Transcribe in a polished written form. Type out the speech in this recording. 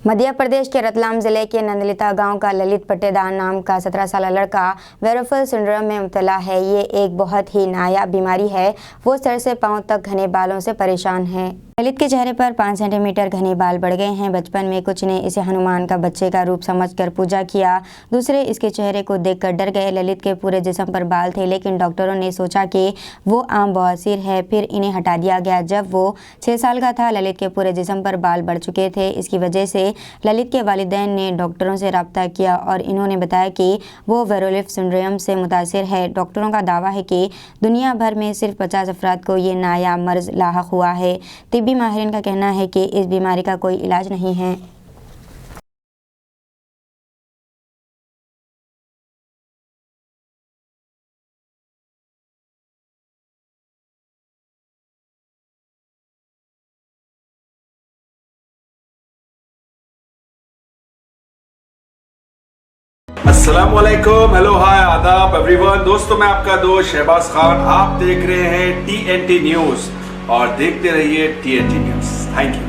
मध्य प्रदेश के रतलाम जिले के नंदलिता गांव का ललित पट्टेदार नाम का 17 साल लड़का वेरोफल सिंड्रोम में मुब्तला है। ये एक बहुत ही नायाब बीमारी है। वो सर से पांव तक घने बालों से परेशान है। ललित के चेहरे पर 5 सेंटीमीटर घने बाल बढ़ गए हैं। बचपन में कुछ ने इसे हनुमान का बच्चे का रूप समझकर पूजा किया, दूसरे इसके चेहरे को देखकर डर गए। ललित के पूरे जिस्म पर बाल थे, लेकिन डॉक्टरों ने सोचा कि वो आम बवासीर है, फिर इन्हें हटा दिया गया। जब वो 6 साल का था, ललित के पूरे जिस्म पर बाल बढ़ चुके थे। इसकी वजह से ललित के वालिदैन ने डॉक्टरों से रब्ता किया और इन्होंने बताया कि वो वेरोलिफ सिंड्रोम से मुतासिर है। डॉक्टरों का दावा है कि दुनिया भर में सिर्फ 50 अफराद को ये नायाब मर्ज लाहक हुआ है। तिब्बी माहिरीन का कहना है कि इस बीमारी का कोई इलाज नहीं है। अस्सलामुअलैकुम, हेलो, हाय, आदाब एवरीवन। दोस्तों, मैं आपका दोस्त शहबाज खान। आप देख रहे हैं TNT न्यूज और देखते रहिए TNT न्यूज। Thank you.